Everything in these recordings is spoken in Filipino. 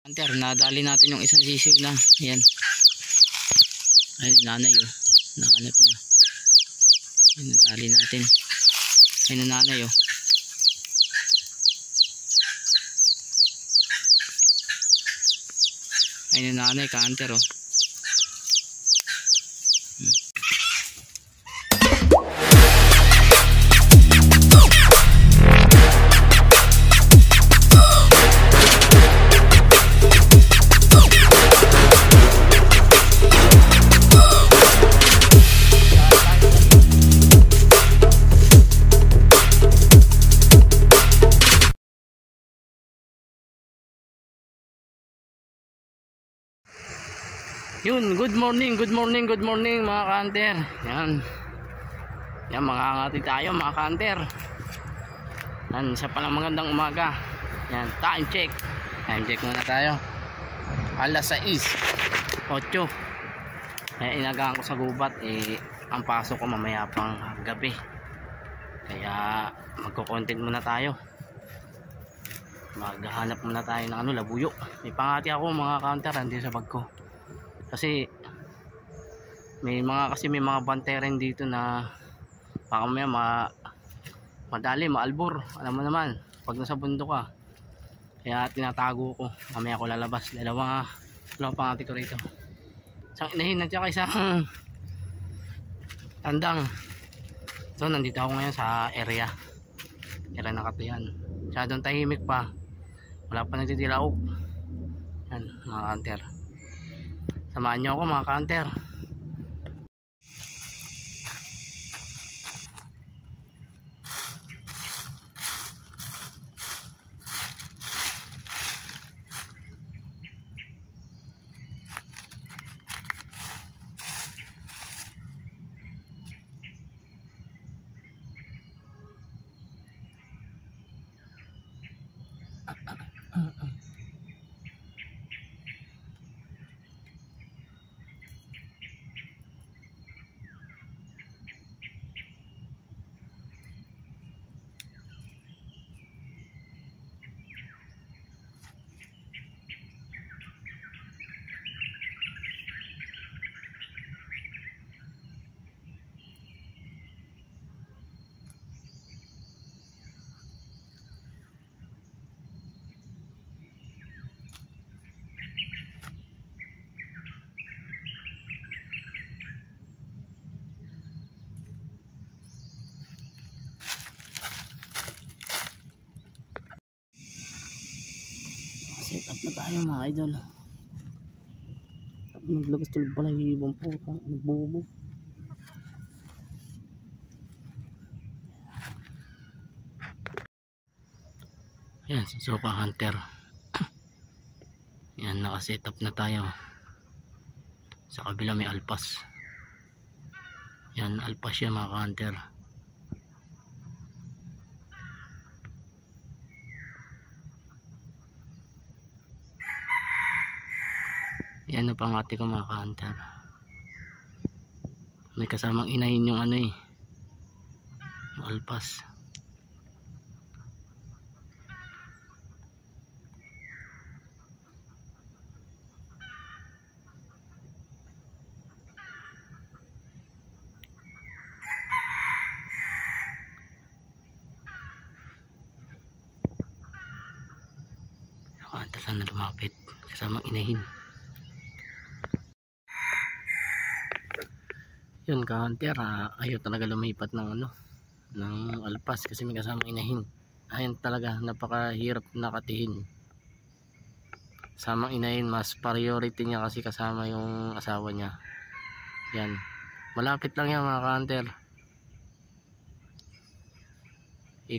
Hunter, nadali natin yung isang sisiw na. Ayan. Ayun, nanay oh. Nahanap niya. Ayun, nadali natin. Ayun, nanay oh. Ayun, nanay, ka-hunter oh. Yun, good morning mga ka-hunter. Yan. Yan, makakangati tayo mga ka-hunter. Yan, isa palang magandang umaga. Yan, time check. Time check muna tayo. Alas 6, 8. Eh, inagahan ko sa gubat. Ang pasok ko mamaya pang gabi. Kaya magko-content muna tayo. Maghahanap muna tayo ng labuyo. May pangati ako mga ka-hunter, hindi sa bag ko. Kasi may mga banteren dito na baka mamaya madali, maalbor. Alam mo naman pag nasa bundok ka. Kaya tinatago ko, mamaya ako lalabas. Dalawang pangati ko rito, isang inahin at saka isang tandang. So nandito ako ngayon sa area ng Katuyan. Masyadong tahimik pa, wala pa nagtitilaok. Yan mga ka-hunter, samahan nyo ako mga ka-hunter. Set up na tayo mga idol. Naglabas tulog pala yung ibang po, nagbubo. Yan, susuka hunter. Yan, nakaset up na tayo. Sa kabila may alpas. Yan, alpas yan mga hunter. Yan na pangati ko mga ka-hunter. May kasamang inahin yung yung alpas. Ka-hunter sana lumapit, kasamang inahin. Yun ka-hunter, ayaw talaga lumipat ng ng alpas kasi may kasamang inahin. Ayun talaga, napakahirap nakatihin. Samang inahin, mas priority niya kasi kasama yung asawa niya. Yan, malapit lang yan mga ka-hunter.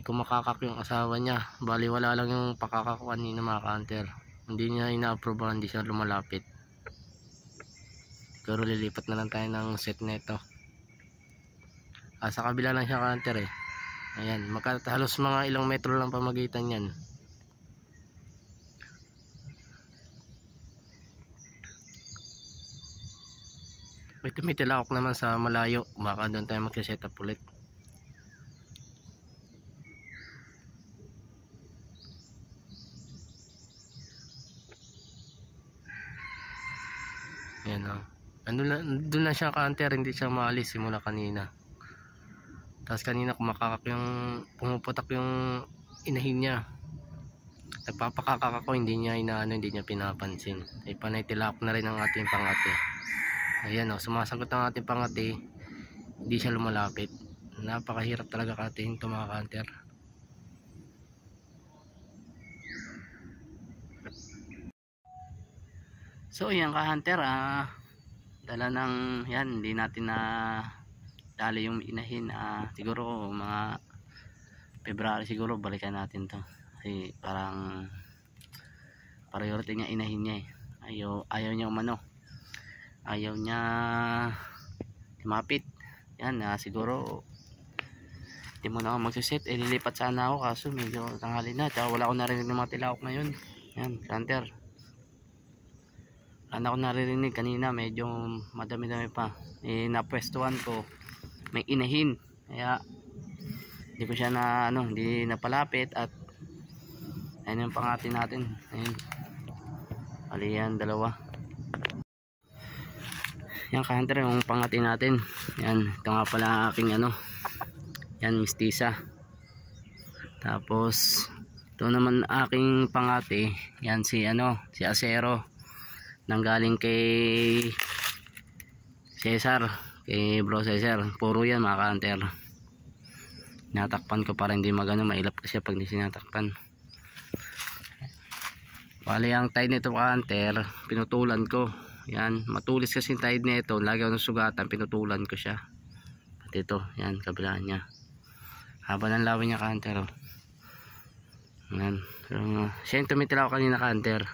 Kumakakak yung asawa niya, bali wala lang yung pakakakuan ni mga ka-hunter. Hindi niya ina-approve, hindi siya lumalapit. Pero lilipat na lang tayo ng set neto. Sa kabila lang siya ka-hunter Ayan, halos mga ilang metro lang pamagitan yan. May tumitilawak naman sa malayo, baka doon tayo magsiset up ulit. Ayan o. Doon na siya ka-hunter, hindi siya maalis simula kanina. Tapos kanina kumakakak yung, pumuputak yung inahin niya. Nagpapakakak ako, hindi niya inaano, hindi niya pinapansin. Ay panay tilak na rin ang ating pangati. Ayan o, sumasagot ang ating pangati. Hindi siya lumalapit. Napakahirap talaga kating ito mga ka-hunter. So yan ka-hunter, dala ng yan, hindi natin na dali yung inahin. Siguro mga February siguro balikan natin to, kasi parang priority niya inahin niya ayaw niya umano, ayaw niya lumapit. Yan, siguro hindi mo na ako magsiset, lilipat sana ako kaso medyo tanghali na, tsaka wala akong narinig ng mga tilawak ngayon. Yan ka-hunter, wala ako naririnig kanina, medyo madami-dami pa. Napwestuhan ko may inahin, kaya hindi ko siya na hindi napalapit. At ayun yung pangati natin, ayun, aliyan dalawa. Yan ka-hunter, yung pangati natin. Yan, ito nga pala aking yan, mistisa. Tapos ito naman aking pangati, yan si si Acero, nanggaling kay Cesar, kay Bro Cesar. Puro yan mga ka-hunter. Natakpan ko para hindi mailap kasi pag hindi sinatakpan. Bali ang tide nito ka-hunter, pinutulan ko. Yan, matulis kasi yung tide nito, lagi ako ng sugatan, pinutulan ko siya. At ito, yan, kabila niya. Haba ng lawin niya ka-hunter. Yan, so, siya yung tumitilaw kanina ka-hunter.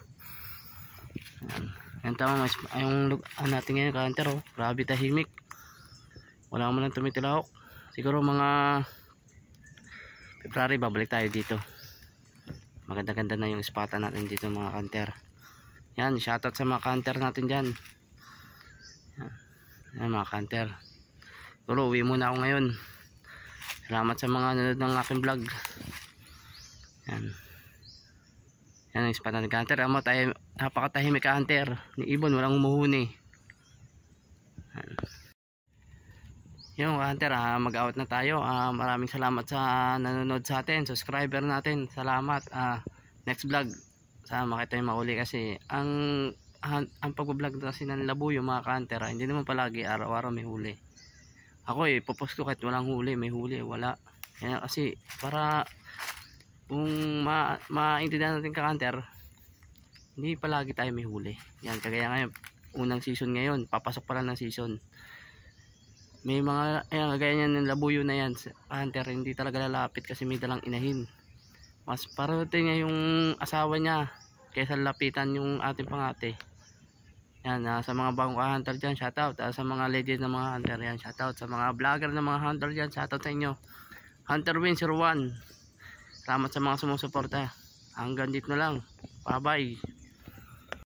Yan, tama, yung natin ngayon ka-hunter, grabe tahimik. Wala mo lang tumitilaw. Siguro mga February babalik tayo dito. Maganda-ganda na yung spota natin dito mga ka-hunter. Yan, shoutout sa mga ka-hunter natin dyan. Yan mga ka-hunter. Siguro uwi muna ako ngayon. Salamat sa mga nanonood ng aking vlog. Yan. Yan yung spota ng ka-hunter. Napakatahimik ka-hunter. Ni Ibon walang umuhuni. Yan. Yung ka-hunter, mag-out na tayo. Maraming salamat sa nanonood sa atin, subscriber natin. Salamat. Next vlog, sama kita yung mauli kasi ang pag-vlog kasi ng labuyo mga ka-hunter, hindi naman palagi araw-araw may huli. Ako popost ko kahit walang huli, may huli, wala. Kaya kasi para kung maintindihan natin ka-hunter, hindi palagi tayo may huli. Yan, kagaya ngayon, unang season ngayon, papasok pa lang ng season. May mga, kagaya niyan ng labuyo na yan, hunter, hindi talaga lalapit kasi may dalang inahin. Mas parati niya yung asawa niya kaysa lapitan yung ating pangate. Yan, sa mga bagong hunter dyan, shoutout. Sa mga legend ng mga hunter yan, shoutout. Sa mga vlogger ng mga hunter dyan, shoutout sa inyo. Hunter Win 01. Salamat sa mga sumusuporta. Hanggang dito na lang. Bye bye.